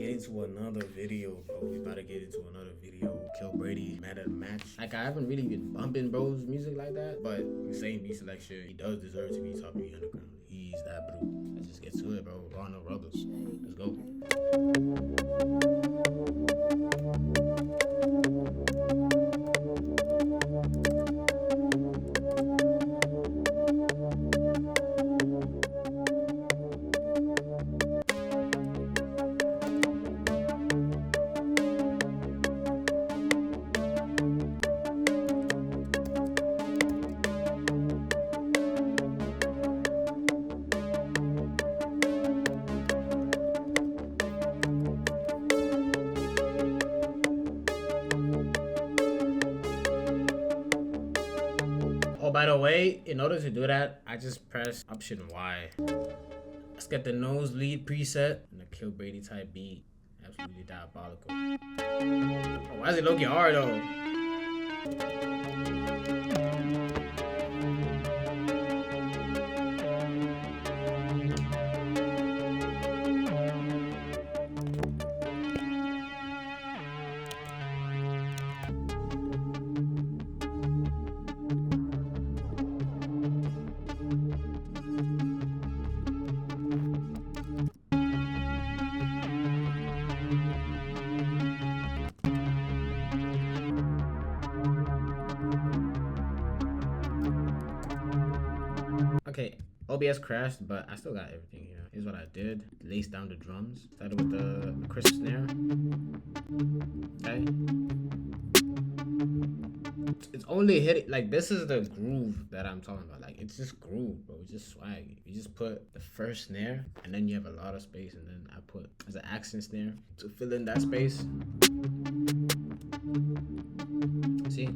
get into another video, bro. We about to get into another video. K1llbrady mad at a match. Like, I haven't really been bumping bro's music like that, but the same beat selection, he does deserve to be top 3 underground. He's that bro. Let's just get to it, bro. Raw no rubbers. Let's go. Oh, by the way, in order to do that, I just press option Y. Let's get the nosebleed preset and the K1llbrady type beat. Absolutely diabolical. Oh, why is it looking hard though? Okay, OBS crashed, but I still got everything here. Here's what I did. Laced down the drums. Started with the crisp snare. Okay. It's only hitting, like, this is the groove that I'm talking about. Like, it's just groove, bro. It's just swag. You just put the first snare, and then you have a lot of space, and then I put as an accent snare to fill in that space. See?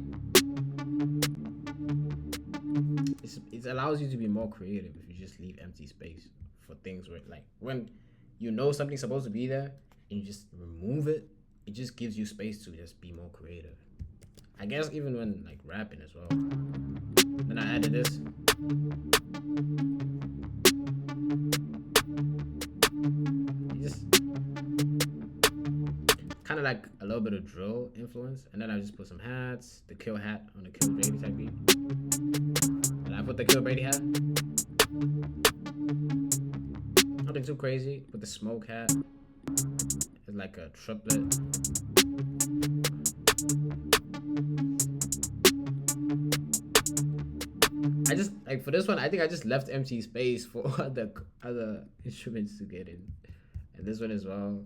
It allows you to be more creative if you just leave empty space for things where, like, when you know something's supposed to be there and you just remove it, it just gives you space to just be more creative. I guess even when, like, rapping as well. Then I added this. You just kind of like a little bit of drill influence, and then I just put some hats, the kill hat on the K1llbrady type beat. I put the K1llbrady hat. Nothing too crazy. Put the smoke hat. It's like a triplet. I just, like, for this one, I think I just left empty space for the other instruments to get in. And this one as well.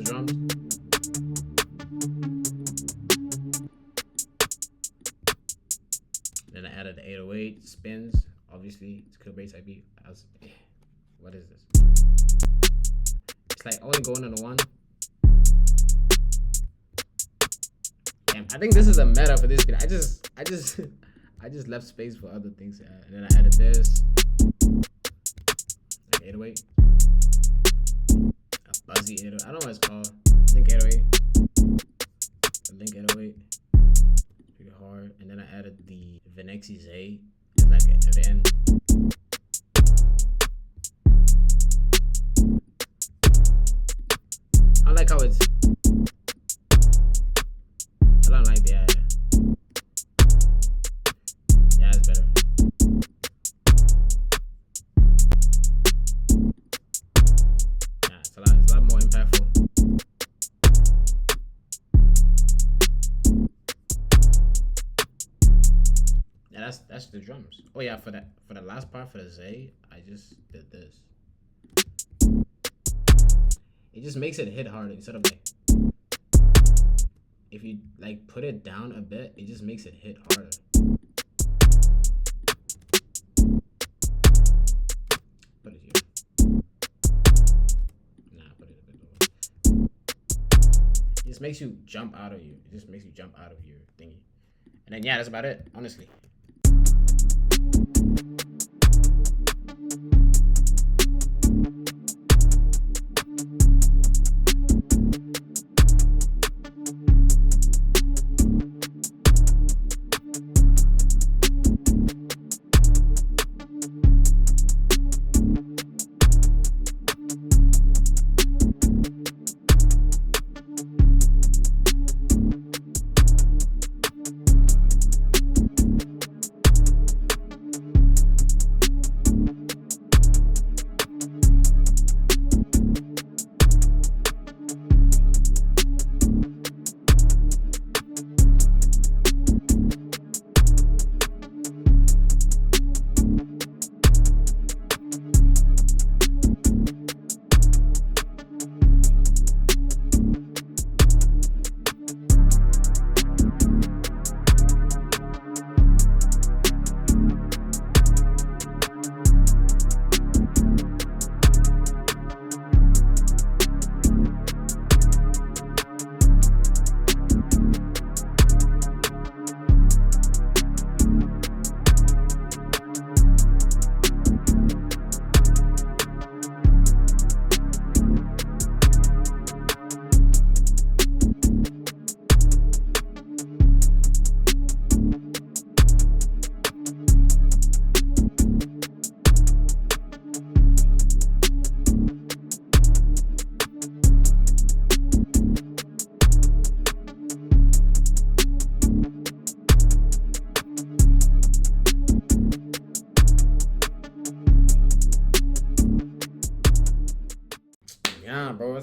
Drums. Then I added the 808 spins. Obviously, it's K1llbrady type beat. What is this? It's like only going on the one. Damn, I think this is a meta for this beat. I just left space for other things to add. And then I added this. Like 808. Buzzy 808. I don't know what it's called. Link 808. Link 808. Pretty hard. And then I added the Venexi Zay like at the end. I like how it's. I don't like the yeah, it's better. It's a lot more impactful. Yeah, that's the drums. Oh yeah, for the last part, for the Zay, I just did this. It just makes it hit harder instead of, like, if you, like, put it down a bit, it just makes it hit harder. Put it here. It just makes you jump out of you. It just makes you jump out of your thingy. And then, yeah, that's about it, honestly.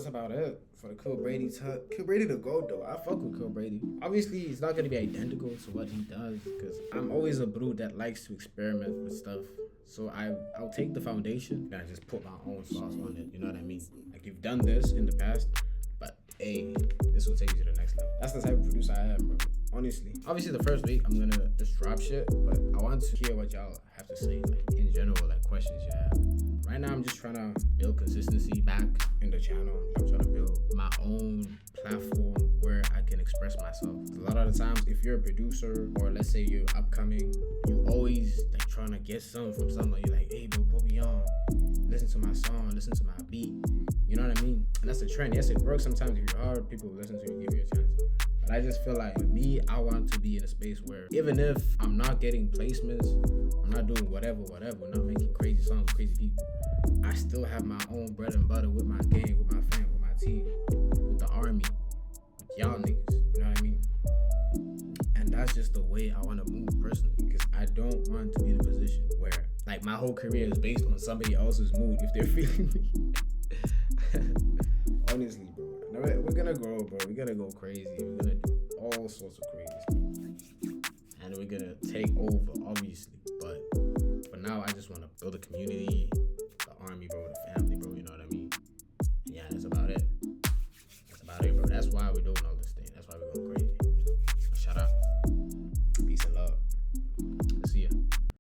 that's about it for the K1llbrady talk. K1llbrady the GOAT though. I fuck with K1llbrady. Obviously, it's not gonna be identical to what he does because I'm always a brood that likes to experiment with stuff. So I'll take the foundation and I just put my own sauce on it. You know what I mean? Like you've done this in the past, but hey, this will take you to the next level. That's the type of producer I am, bro. Honestly, obviously the first week I'm gonna just drop shit, but I want to hear what y'all have to say, like in general, like questions you have. Right now I'm just trying to build consistency back in the channel. I'm trying to build my own platform where I can express myself. A lot of the times, if you're a producer or let's say you're upcoming, you always like trying to get something from someone. You're like, hey bro, put me on, listen to my song, listen to my beat. You know what I mean? And that's a trend. Yes, it works sometimes. If you're hard, people will listen to you, give you a chance. But I just feel like with me, I want to be in a space where even if I'm not getting placements, I'm not doing whatever, not making crazy songs with crazy people, I still have my own bread and butter with my gang, with my fam, with my team, with the army, with y'all niggas. You know what I mean? And that's just the way I want to move personally, because I don't want to be in a position where like my whole career is based on somebody else's mood if they're feeling me. Honestly, bro. We're gonna grow, bro. We're gonna go crazy. We're gonna do all sorts of crazy stuff. And we're gonna take over, obviously. But for now, I just want to build a community, the army, bro, the family, bro. You know what I mean? And yeah, that's about it. That's about it, bro. That's why we're doing all